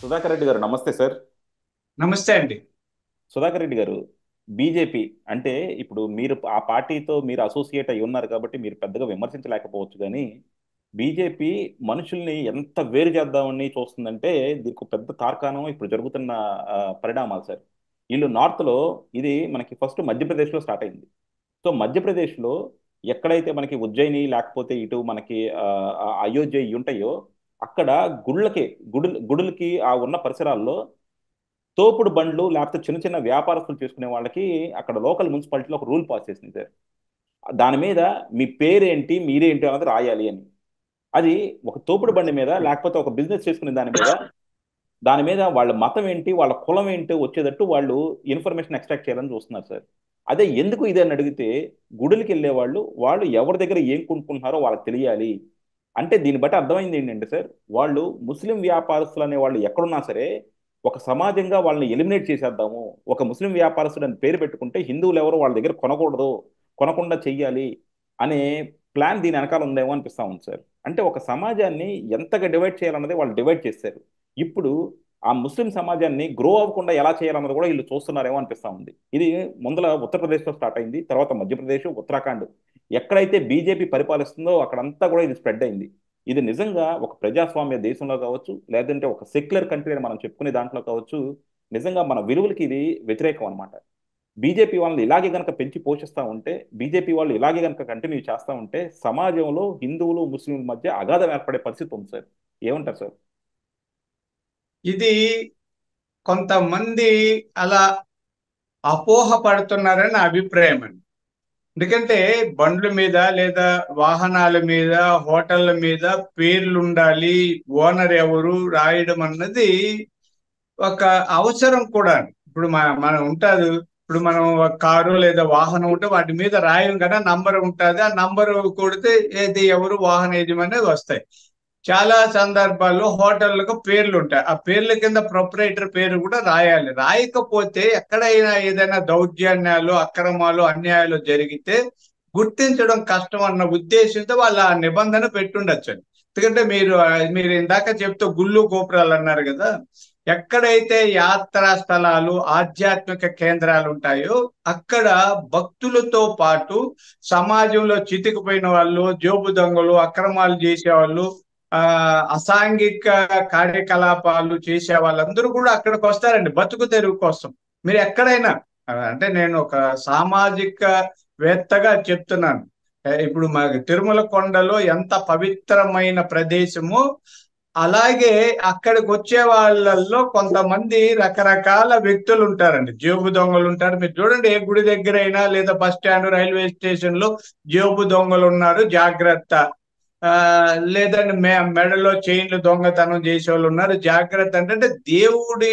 సుధాకర్ రెడ్డి గారు నమస్తే సార్. నమస్తే అండి. సుధాకర్ రెడ్డి గారు, బీజేపీ అంటే ఇప్పుడు మీరు ఆ పార్టీతో మీరు అసోసియేట్ అయి ఉన్నారు కాబట్టి మీరు పెద్దగా విమర్శించలేకపోవచ్చు, కానీ బీజేపీ మనుషుల్ని ఎంత వేరు చేద్దామని చూస్తుందంటే దీనికి ఒక పెద్ద తార్కాణం ఇప్పుడు జరుగుతున్న పరిణామాలు సార్. వీళ్ళు నార్త్లో, ఇది మనకి ఫస్ట్ మధ్యప్రదేశ్లో స్టార్ట్ అయింది. సో మధ్యప్రదేశ్లో ఎక్కడైతే మనకి ఉజ్జయిని లేకపోతే ఇటు మనకి అయోధ్య ఇవి ఉంటాయో అక్కడ గుళ్ళకి గుడులకి ఆ ఉన్న పరిసరాల్లో తోపుడు బండ్లు లేకపోతే చిన్న చిన్న వ్యాపారస్తులు చేసుకునే వాళ్ళకి అక్కడ లోకల్ మున్సిపాలిటీలో ఒక రూల్ పాస్ చేసింది సార్. దాని మీద మీ పేరేంటి మీరేంటి అన్నది రాయాలి అని. అది ఒక తోపుడు బండి మీద లేకపోతే ఒక బిజినెస్ చేసుకునే దాని మీద వాళ్ళ మతం ఏంటి వాళ్ళ కులం ఏంటి వచ్చేటట్టు వాళ్ళు ఇన్ఫర్మేషన్ ఎక్స్ట్రాక్ట్ చేయాలని చూస్తున్నారు సార్. అదే ఎందుకు ఇది అని అడిగితే గుడులకి వెళ్ళే వాళ్ళు ఎవరి దగ్గర ఏం కొనుక్కుంటున్నారో వాళ్ళకి తెలియాలి. అంటే దీన్ని బట్టి అర్థమైంది ఏంటంటే సార్, వాళ్ళు ముస్లిం వ్యాపారస్తులు అనే వాళ్ళు ఎక్కడున్నా సరే ఒక సమాజంగా వాళ్ళని ఎలిమినేట్ చేసేద్దాము. ఒక ముస్లిం వ్యాపారస్తుడు అని పేరు పెట్టుకుంటే హిందువులు ఎవరు వాళ్ళ దగ్గర కొనకూడదు, కొనకుండా చెయ్యాలి అనే ప్లాన్ దీని వెనకాల ఉందేమో అనిపిస్తా ఉంది సార్. అంటే ఒక సమాజాన్ని ఎంతగా డివైడ్ చేయాలన్నది వాళ్ళు డివైడ్ చేశారు. ఇప్పుడు ఆ ముస్లిం సమాజాన్ని గ్రో అవ్వకుండా ఎలా చేయాలన్నది కూడా వీళ్ళు చూస్తున్నారేమో అనిపిస్తా ఉంది. ఇది ముందల ఉత్తరప్రదేశ్లో స్టార్ట్ అయింది, తర్వాత మధ్యప్రదేశ్, ఉత్తరాఖండ్ ఎక్కడైతే బీజేపీ పరిపాలిస్తుందో అక్కడంతా కూడా ఇది స్ప్రెడ్ అయింది. ఇది నిజంగా ఒక ప్రజాస్వామ్య దేశంలో కావచ్చు, లేదంటే ఒక సెక్యులర్ కంట్రీ అని మనం చెప్పుకునే దాంట్లో కావచ్చు, నిజంగా మన విలువలకి ఇది వ్యతిరేకం అనమాట. బీజేపీ వాళ్ళని ఇలాగే కనుక పెంచి పోషిస్తూ ఉంటే, బీజేపీ వాళ్ళు ఇలాగే కనుక కంటిన్యూ చేస్తూ ఉంటే సమాజంలో హిందువులు ముస్లింల మధ్య అగాధం ఏర్పడే పరిస్థితి ఉంది సార్. ఏమంటారు సార్? ఇది కొంతమంది అలా అపోహ పడుతున్నారని నా అభిప్రాయం అండి. ఎందుకంటే బండ్ల మీద లేదా వాహనాల మీద, హోటళ్ల మీద పేర్లు ఉండాలి, ఓనర్ ఎవరు రాయడం అన్నది ఒక అవసరం కూడా. ఇప్పుడు మనం ఉంటారు. ఇప్పుడు మనం ఒక కారు లేదా వాహనం ఉంటే వాటి మీద రాయం కదా, నంబర్ ఉంటుంది. ఆ నంబర్ కొడితే ఏది ఎవరు వాహన యజమాని వస్తాయి. చాలా సందర్భాల్లో హోటళ్లకు పేర్లు ఉంటాయి. ఆ పేర్ల కింద ప్రొపరేటర్ పేరు కూడా రాయాలి. రాయకపోతే ఎక్కడైనా ఏదైనా దౌర్జన్యాలు, అక్రమాలు, అన్యాయాలు జరిగితే గుర్తించడం కష్టం అన్న ఉద్దేశంతో వాళ్ళు ఆ నిబంధన పెట్టుండొచ్చు. ఎందుకంటే మీరు ఇందాక చెప్తూ గుళ్ళు గోపురాలు అన్నారు కదా. ఎక్కడైతే యాత్రా స్థలాలు, ఆధ్యాత్మిక కేంద్రాలు ఉంటాయో అక్కడ భక్తులతో పాటు సమాజంలో చితికిపోయిన వాళ్ళు, జోబు దొంగలు, అక్రమాలు చేసేవాళ్ళు, ఆ అసాంఘిక కార్యకలాపాలు చేసే వాళ్ళందరూ కూడా అక్కడికి వస్తారండి బతుకు తెరువు కోసం. మీరు ఎక్కడైనా అంటే నేను ఒక సామాజిక వేత్తగా చెప్తున్నాను. ఇప్పుడు మా తిరుమల కొండలో ఎంత పవిత్రమైన ప్రదేశమో అలాగే అక్కడికి వచ్చే వాళ్ళల్లో కొంతమంది రకరకాల వ్యక్తులు ఉంటారండి. జేబు దొంగలు ఉంటారు. మీరు చూడండి, ఏ గుడి దగ్గర అయినా లేదా బస్ స్టాండ్, రైల్వే స్టేషన్ లో జేబు దొంగలు ఉన్నారు, జాగ్రత్త. ఆ లేదండి, మెడలో చైన్లు దొంగతనం చేసే వాళ్ళు ఉన్నారు, జాగ్రత్త. అంటే దేవుడి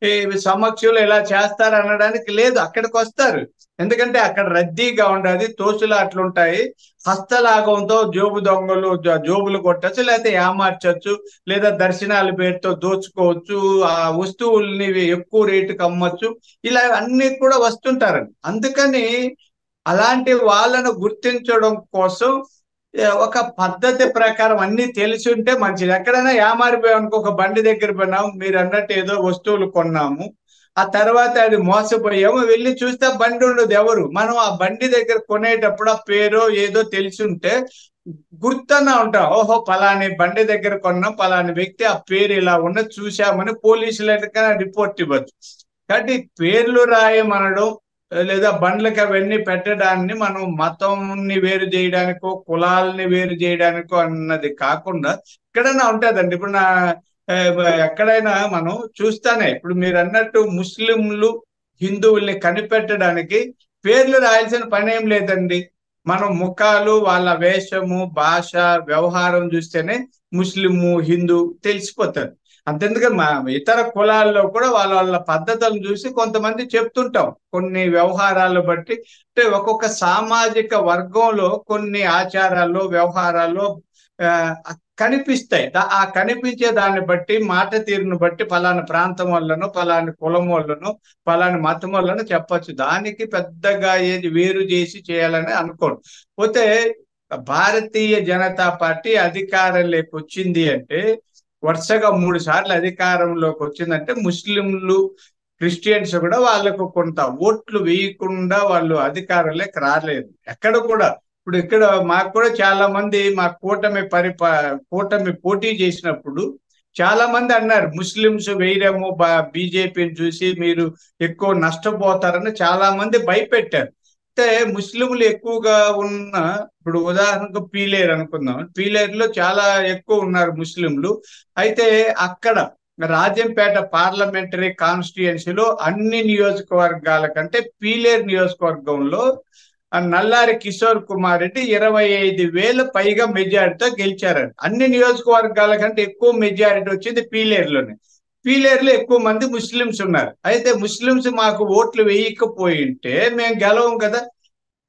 ఈ సమక్షంలో ఇలా చేస్తారు అనడానికి లేదు, అక్కడికి వస్తారు. ఎందుకంటే అక్కడ రద్దీగా ఉండదు, తోసులాట్లుంటాయి. హస్తలాఘవంతో జోబు దొంగలు జోబులు కొట్టచ్చు, లేకపోతే ఏమార్చచ్చు, లేదా దర్శనాల పేరుతో దోచుకోవచ్చు, ఆ వస్తువుల్ని ఎక్కువ రేటుకి అమ్మచ్చు. ఇలా అన్ని కూడా వస్తుంటారండి. అందుకని అలాంటి వాళ్ళను గుర్తించడం కోసం ఒక పద్ధతి ప్రకారం అన్ని తెలిసి ఉంటే మంచిది. ఎక్కడైనా ఏమారిపోయాం అనుకో, ఒక బండి దగ్గర పోయినాము, మీరు అన్నట్టు ఏదో వస్తువులు కొన్నాము, ఆ తర్వాత అది మోసపోయాము, వెళ్ళి చూస్తే బండి ఉండదు. ఎవరు మనం ఆ బండి దగ్గర కొనేటప్పుడు ఆ పేరు ఏదో తెలిసి ఉంటే గుర్తున్నా ఉంటాం. ఓహో, పలాని బండి దగ్గర కొన్నాం, పలాని వ్యక్తి ఆ పేరు ఇలా ఉన్నది చూసామని పోలీసులకైనా రిపోర్ట్ ఇవ్వచ్చు. కాబట్టి పేర్లు రాయమనడం లేదా బండ్లకి అవన్నీ పెట్టడాన్ని మనం మతంని వేరు చేయడానికో, కులాలని వేరు చేయడానికో అన్నది కాకుండా ఎక్కడైనా ఉంటుందండి. ఇప్పుడు ఆ, ఎక్కడైనా మనం చూస్తానే, ఇప్పుడు మీరు అన్నట్టు ముస్లింలు హిందువుల్ని కనిపెట్టడానికి పేర్లు రాయాల్సిన పని ఏం లేదండి. మనం ముఖాలు, వాళ్ళ వేషము, భాష, వ్యవహారం చూస్తేనే ముస్లిము, హిందూ తెలిసిపోతారు. అంతెందుకని మా ఇతర కులాల్లో కూడా వాళ్ళ వాళ్ళ పద్ధతులను చూసి కొంతమంది చెప్తుంటాం. కొన్ని వ్యవహారాలు బట్టి, అంటే ఒక్కొక్క సామాజిక వర్గంలో కొన్ని ఆచారాలు, వ్యవహారాలు ఆ కనిపిస్తాయి. ఆ కనిపించే దాన్ని బట్టి, మాట తీరును బట్టి పలానా ప్రాంతం వల్లను, పలాని కులం వల్లను, పలాని మతం వల్లను చెప్పచ్చు. దానికి పెద్దగా ఏది వేరు చేసి చేయాలని అనుకోను. పోతే భారతీయ జనతా పార్టీ అధికారంలోకి వచ్చింది అంటే వరుసగా 3 సార్లు అధికారంలోకి వచ్చిందంటే ముస్లింలు క్రిస్టియన్స్ కూడా వాళ్ళకు కొంత ఓట్లు వేయకుండా వాళ్ళు అధికారంలోకి రాలేదు ఎక్కడ కూడా. ఇప్పుడు ఇక్కడ మాకు కూడా చాలా మంది మా కూటమి పోటీ చేసినప్పుడు చాలా మంది అన్నారు ముస్లింస్ వేయరేమో బీజేపీని చూసి మీరు ఎక్కువ నష్టపోతారని చాలా మంది భయపెట్టారు. అయితే ముస్లింలు ఎక్కువగా ఉన్న, ఇప్పుడు ఉదాహరణకు పీలేరు అనుకుందాం, పీలేరులో చాలా ఎక్కువ ఉన్నారు ముస్లింలు. అయితే అక్కడ రాజంపేట పార్లమెంటరీ కాన్స్టిట్యుయెన్సీలో అన్ని నియోజకవర్గాల కంటే పీలేరు నియోజకవర్గంలో నల్లారి కిషోర్ కుమార్ రెడ్డి 25,000 పైగా మెజారిటీతో గెలిచారండి. అన్ని నియోజకవర్గాల కంటే ఎక్కువ మెజారిటీ వచ్చింది పీలేరులోనే. పీలేరులో ఎక్కువ మంది ముస్లింస్ ఉన్నారు. అయితే ముస్లింస్ మాకు ఓట్లు వేయకపోయింటే మేము గెలవం కదా.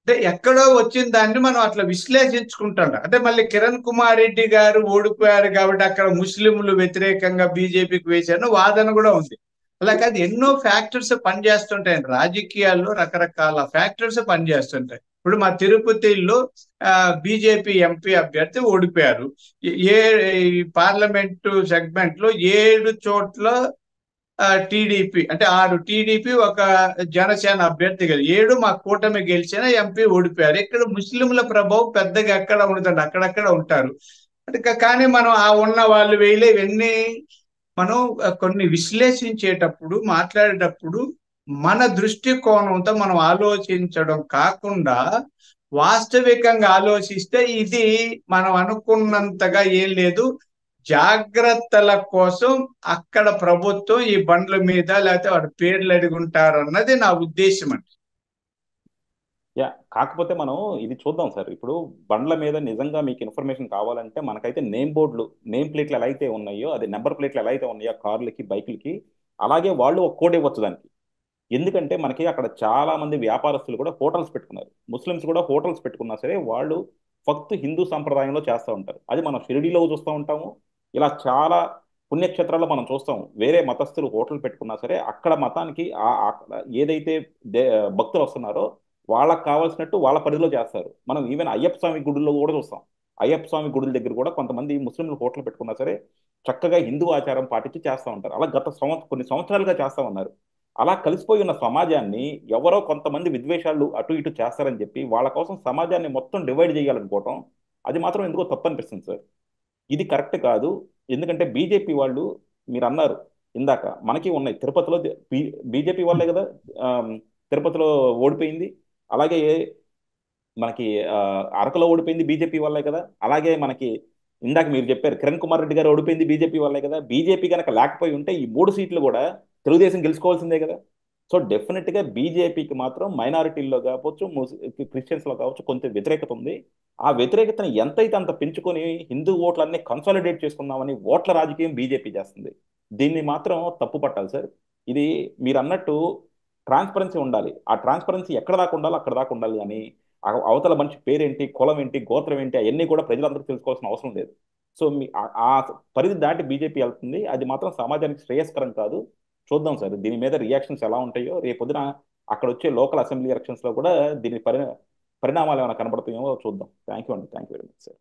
అంటే ఎక్కడో వచ్చిన దాన్ని మనం అట్లా విశ్లేషించుకుంటాం. అంటే మళ్ళీ కిరణ్ కుమార్ రెడ్డి గారు ఓడిపోయారు కాబట్టి అక్కడ ముస్లింలు వ్యతిరేకంగా బీజేపీకి వేశారు వాదన కూడా ఉంది. అలా కాదు, ఎన్నో ఫ్యాక్టర్స్ పనిచేస్తుంటాయి రాజకీయాల్లో, రకరకాల ఫ్యాక్టర్స్ పనిచేస్తుంటాయి. ఇప్పుడు మా తిరుపతిలో బీజేపీ ఎంపీ అభ్యర్థి ఓడిపోయారు. ఏ ఈ పార్లమెంటు సెగ్మెంట్ లో 7 చోట్ల టీడీపీ, అంటే 6 టీడీపీ, ఒక జనసేన అభ్యర్థి గెలి 7 మా కూటమి గెలిచిన ఎంపీ ఓడిపోయారు. ఇక్కడ ముస్లింల ప్రభావం పెద్దగా ఎక్కడ ఉండదండి, అక్కడక్కడ ఉంటారు. అంటే కానీ మనం ఆ ఉన్న వాళ్ళు వేయలే ఇవన్నీ మనం కొన్ని విశ్లేషించేటప్పుడు మాట్లాడేటప్పుడు మన దృష్టికోణంతో మనం ఆలోచించడం కాకుండా వాస్తవికంగా ఆలోచిస్తే ఇది మనం అనుకున్నంతగా ఏం లేదు. జాగ్రత్తల కోసం అక్కడ ప్రభుత్వం ఈ బండ్ల మీద లేకపోతే వాడి పేర్లు అడుగుంటారు అన్నది నా ఉద్దేశం అండి. యా, కాకపోతే మనం ఇది చూద్దాం సార్. ఇప్పుడు బండ్ల మీద నిజంగా మీకు ఇన్ఫర్మేషన్ కావాలంటే మనకైతే నేమ్ బోర్డులు, నేమ్ ప్లేట్లు ఎలా అయితే ఉన్నాయో, అదే నెంబర్ ప్లేట్లు ఎలా అయితే ఉన్నాయో కార్లకి బైకులకి, అలాగే వాళ్ళు ఒక కోడ్ ఇవ్వచ్చు దానికి. ఎందుకంటే మనకి అక్కడ చాలా మంది వ్యాపారస్తులు కూడా హోటల్స్ పెట్టుకున్నారు. ముస్లిమ్స్ కూడా హోటల్స్ పెట్టుకున్నా సరే వాళ్ళు ఫక్త్ హిందూ సంప్రదాయంలో చేస్తూ ఉంటారు. అది మనం షిరిడీలో చూస్తూ ఉంటాము. ఇలా చాలా పుణ్యక్షేత్రాల్లో మనం చూస్తాము. వేరే మతస్థులు హోటల్ పెట్టుకున్నా సరే అక్కడ మతానికి అక్కడ ఏదైతే దే భక్తులు వస్తున్నారో వాళ్ళకి కావాల్సినట్టు వాళ్ళ పరిధిలో చేస్తారు. మనం ఈవెన్ అయ్యప్ప స్వామి గుడుల్లో కూడా చూస్తాం. అయ్యప్ప స్వామి గుడుల దగ్గర కూడా కొంతమంది ముస్లింలు హోటల్ పెట్టుకున్నా సరే చక్కగా హిందూ ఆచారం పాటించి చేస్తూ ఉంటారు. అలా గత కొన్ని సంవత్సరాలుగా చేస్తూ ఉన్నారు. అలా కలిసిపోయి ఉన్న సమాజాన్ని ఎవరో కొంతమంది విద్వేషాలు అటు ఇటు చేస్తారని చెప్పి వాళ్ళ కోసం సమాజాన్ని మొత్తం డివైడ్ చేయాలనుకోవటం అది మాత్రం ఎందుకో తప్పు అనిపిస్తుంది సార్. ఇది కరెక్ట్ కాదు. ఎందుకంటే బీజేపీ వాళ్ళు, మీరు అన్నారు ఇందాక, మనకి ఉన్నాయి తిరుపతిలో బీజేపీ వాళ్ళే కదా తిరుపతిలో ఓడిపోయింది. అలాగే మనకి అరకులో ఓడిపోయింది బీజేపీ వాళ్ళే కదా. అలాగే మనకి ఇందాక మీరు చెప్పారు కిరణ్ కుమార్ రెడ్డి గారు ఓడిపోయింది బీజేపీ వాళ్ళే కదా. బీజేపీ కనుక లేకపోయి ఉంటే ఈ 3 సీట్లు కూడా తెలుగుదేశం గెలుచుకోవాల్సిందే కదా. సో డెఫినెట్గా బీజేపీకి మాత్రం మైనారిటీల్లో కావచ్చు, క్రిస్టియన్స్లో కావచ్చు కొంత వ్యతిరేకత ఉంది. ఆ వ్యతిరేకతను ఎంతైతే అంత పెంచుకొని హిందూ ఓట్లన్నీ కన్సాలిడేట్ చేసుకుందామని ఓట్ల రాజకీయం బీజేపీ చేస్తుంది. దీన్ని మాత్రం తప్పు పట్టాలి సార్. ఇది మీరు అన్నట్టు ట్రాన్స్పరెన్సీ ఉండాలి. ఆ ట్రాన్స్పరెన్సీ ఎక్కడ దాకా ఉండాలో అక్కడ దాకా ఉండాలి. కానీ అవతల మనిషి పేరేంటి, కులం ఏంటి, గోత్రం ఏంటి అవన్నీ కూడా ప్రజలందరూ తెలుసుకోవాల్సిన అవసరం లేదు. సో ఆ పరిధి దాటి బీజేపీ వెళ్తుంది. అది మాత్రం సమాజానికి శ్రేయస్కరం కాదు. చూద్దాం సార్ దీని మీద రియాక్షన్స్ ఎలా ఉంటాయో. రేపొద్దున అక్కడ వచ్చే లోకల్ అసెంబ్లీ ఎలక్షన్స్ లో కూడా దీని పరిణామాలు ఏమైనా కనబడుతాయేమో చూద్దాం. థ్యాంక్ యూ అండి. Thank you very much sir.